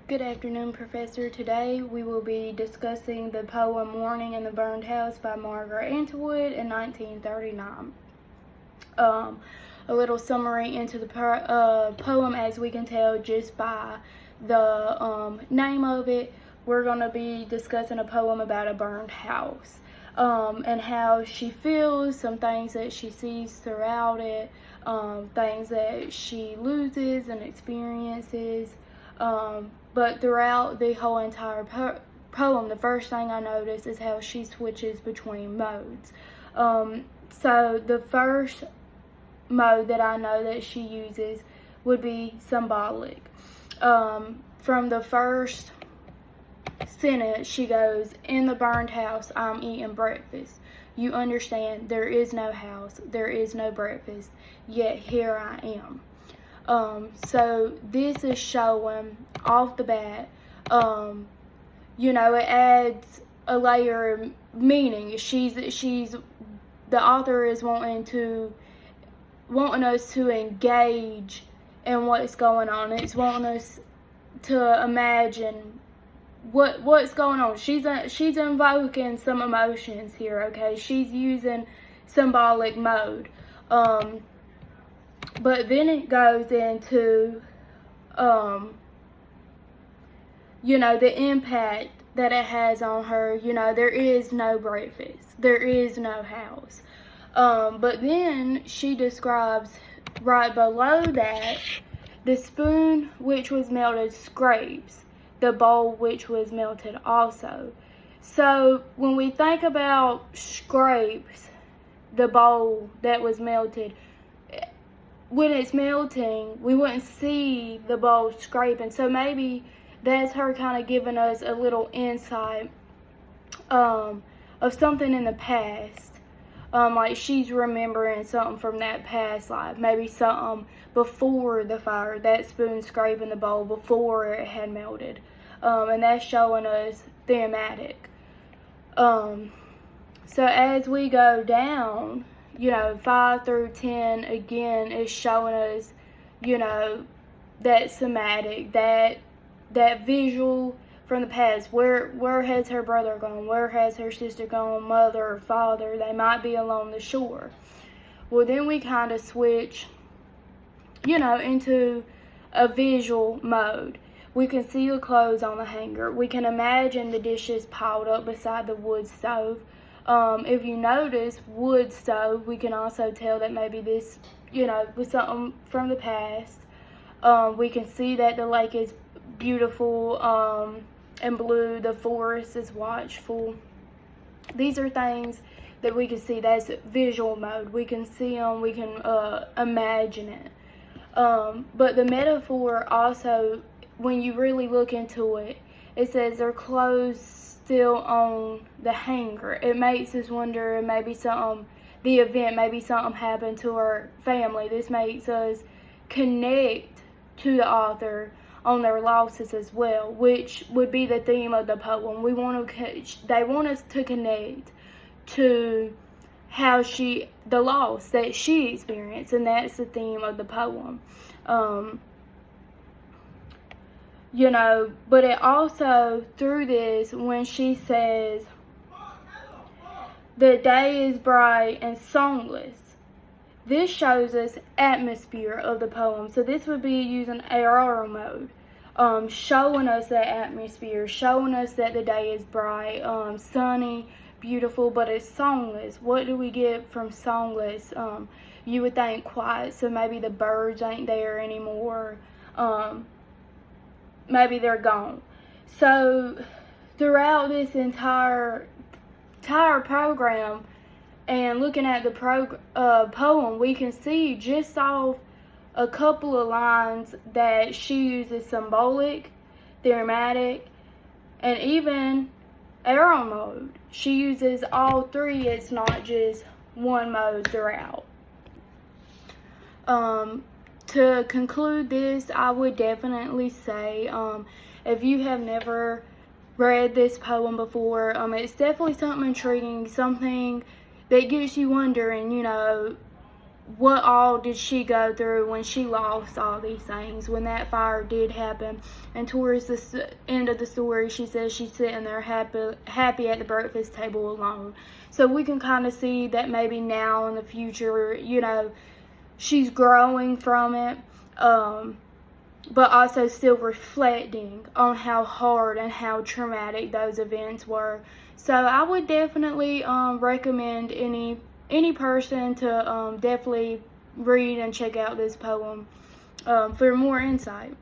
Good afternoon, Professor. Today we will be discussing the poem Morning in the Burned House by Margaret Atwood in 1939. A little summary into the poem, as we can tell just by the name of it. We're going to be discussing a poem about a burned house and how she feels, some things that she sees throughout it, things that she loses and experiences. But throughout the whole entire poem, the first thing I notice is how she switches between modes. So the first mode that I know that she uses would be symbolic. From the first sentence, she goes, "In the burned house, I'm eating breakfast. You understand, there is no house, there is no breakfast, yet here I am." So this is showing off the bat, it adds a layer of meaning. The author is wanting us to engage in what's going on. It's wanting us to imagine what's going on. She's invoking some emotions here, okay? She's using symbolic mode. But then it goes into, the impact that it has on her. There is no breakfast. There is no house. But then she describes right below that, the spoon which was melted scrapes the bowl which was melted also. So when we think about scrapes, the bowl that was melted, when it's melting, we wouldn't see the bowl scraping. So maybe that's her kind of giving us a little insight of something in the past. Like she's remembering something from that past life. Maybe something before the fire, that spoon scraping the bowl before it had melted. And that's showing us thematic. So as we go down, 5 through 10 again is showing us, that somatic, that visual from the past. Where has her brother gone? Where has her sister gone? Mother or father? They might be along the shore. Well, then we kind of switch, into a visual mode. We can see the clothes on the hanger. We can imagine the dishes piled up beside the wood stove. If you notice, wood stove, we can also tell that maybe this, was something from the past. We can see that the lake is beautiful and blue. The forest is watchful. These are things that we can see. That's visual mode. We can see them. We can imagine it. But the metaphor also, when you really look into it, it says their clothes still on the hanger. It makes us wonder, maybe maybe something happened to her family. This makes us connect to the author on their losses as well, which would be the theme of the poem. They want us to connect to how the loss that she experienced, and that's the theme of the poem. But it also, through this, when she says, "The day is bright and songless," this shows us atmosphere of the poem. So this would be using arrow mode, showing us that atmosphere, showing us that the day is bright, sunny, beautiful, but it's songless. What do we get from songless? You would think quiet, so maybe the birds ain't there anymore. Maybe they're gone. So throughout this entire program, and looking at the poem, we can see just off a couple of lines that she uses symbolic, thematic, and even arrow mode. She uses all three. It's not just one mode throughout. To conclude this, I would definitely say, if you have never read this poem before, it's definitely something intriguing, something that gets you wondering, what all did she go through when she lost all these things, when that fire did happen. And towards the end of the story, she says she's sitting there happy at the breakfast table alone. So we can kind of see that maybe now in the future, you know, she's growing from it, but also still reflecting on how hard and how traumatic those events were. So I would definitely recommend any person to definitely read and check out this poem for more insight.